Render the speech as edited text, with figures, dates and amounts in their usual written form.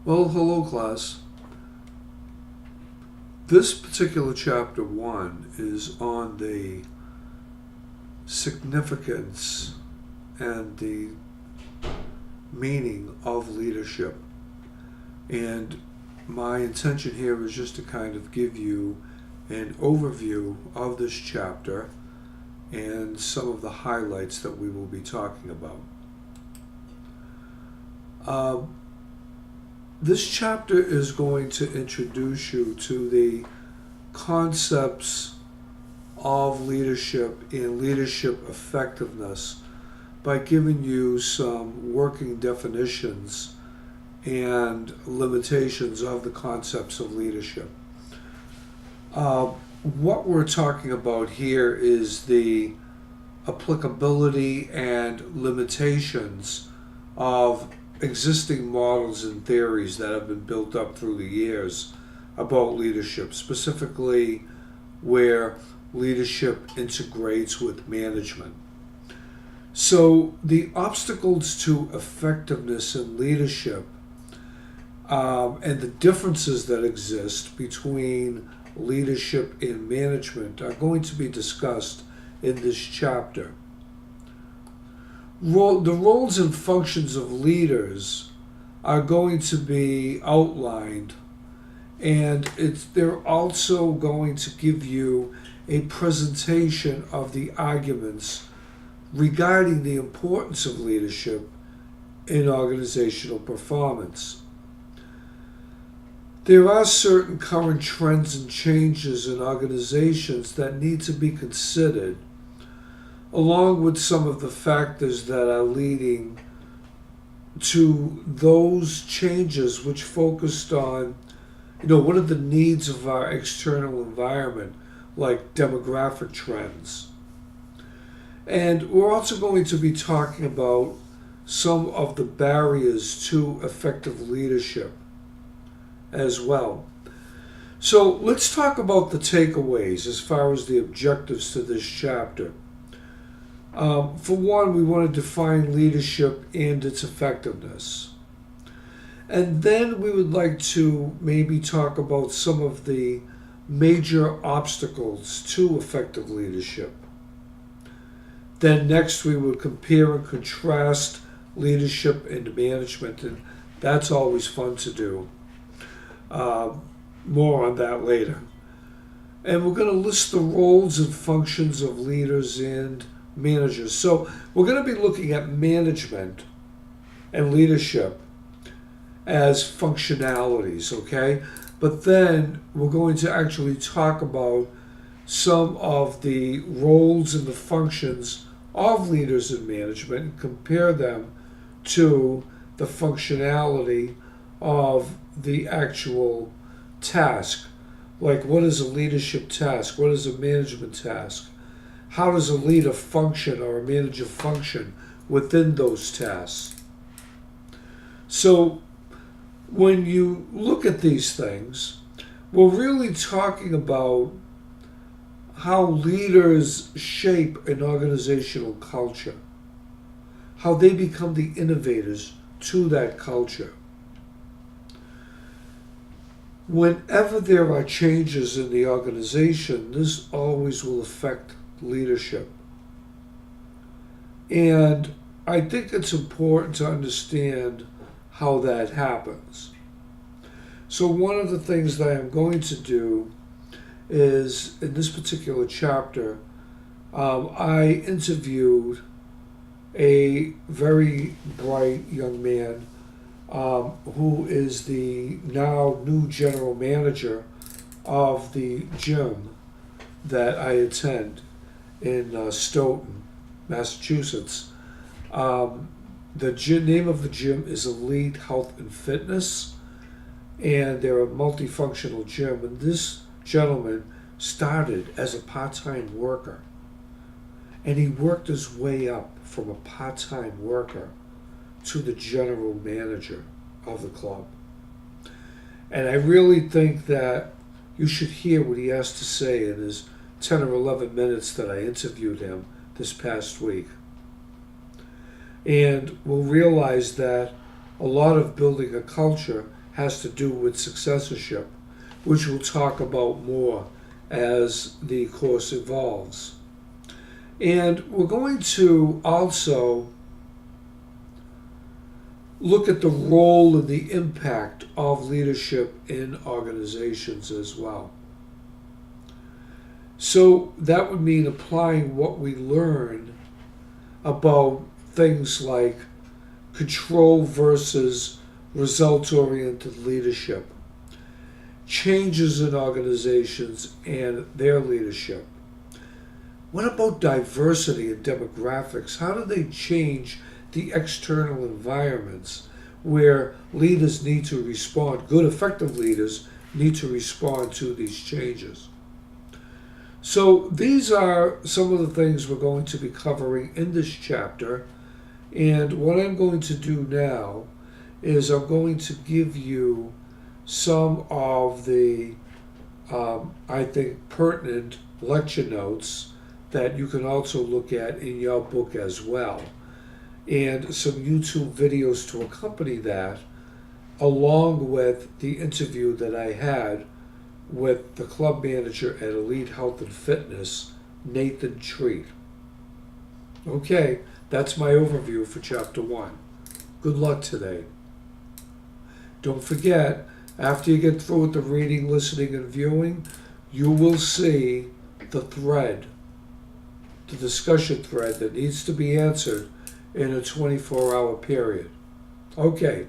Well, hello, class. This particular chapter 1 is on the significance and the meaning of leadership. And my intention here is just to kind of give you an overview of this chapter and some of the highlights that we will be talking about. This chapter is going to introduce you to the concepts of leadership and leadership effectiveness by giving you some working definitions and limitations of the concepts of leadership. What we're talking about here is the applicability and limitations of existing models and theories that have been built up through the years about leadership, specifically where leadership integrates with management. So the obstacles to effectiveness in leadership and the differences that exist between leadership and management are going to be discussed in this chapter. The roles and functions of leaders are going to be outlined, and they're also going to give you a presentation of the arguments regarding the importance of leadership in organizational performance. There are certain current trends and changes in organizations that need to be considered, along with some of the factors that are leading to those changes which focused on, what are the needs of our external environment, like demographic trends. And we're also going to be talking about some of the barriers to effective leadership as well. So let's talk about the takeaways as far as the objectives to this chapter. For one, we want to define leadership and its effectiveness. And then we would like to maybe talk about some of the major obstacles to effective leadership. Then next we would compare and contrast leadership and management, and that's always fun to do. More on that later. And we're going to list the roles and functions of leaders and managers. So we're going to be looking at management and leadership as functionalities, okay? But then we're going to actually talk about some of the roles and the functions of leaders in management and compare them to the functionality of the actual task. Like, what is a leadership task? What is a management task? How does a leader function or a manager function within those tasks? So when you look at these things, we're really talking about how leaders shape an organizational culture, how they become the innovators to that culture. Whenever there are changes in the organization, this always will affect leadership. And I think it's important to understand how that happens. So one of the things that I'm going to do is, in this particular chapter, I interviewed a very bright young man who is the now new general manager of the gym that I attend in Stoughton, Massachusetts. The name of the gym is Elite Health and Fitness, and they're a multifunctional gym. And this gentleman started as a part-time worker, and he worked his way up from a part-time worker to the general manager of the club. And I really think that you should hear what he has to say in his 10 or 11 minutes that I interviewed him this past week. And we'll realize that a lot of building a culture has to do with successorship, which we'll talk about more as the course evolves. And we're going to also look at the role and the impact of leadership in organizations as well. So that would mean applying what we learn about things like control versus result-oriented leadership, changes in organizations and their leadership. What about diversity and demographics? How do they change the external environments where leaders need to respond, good effective leaders need to respond to these changes? So these are some of the things we're going to be covering in this chapter, and what I'm going to do now is I'm going to give you some of the, I think, pertinent lecture notes that you can also look at in your book as well, and some YouTube videos to accompany that, along with the interview that I had with the club manager at Elite Health and Fitness, Nathan Treat. Okay, that's my overview for Chapter 1. Good luck today. Don't forget, after you get through with the reading, listening, and viewing, you will see the thread, the discussion thread that needs to be answered in a 24-hour period. Okay,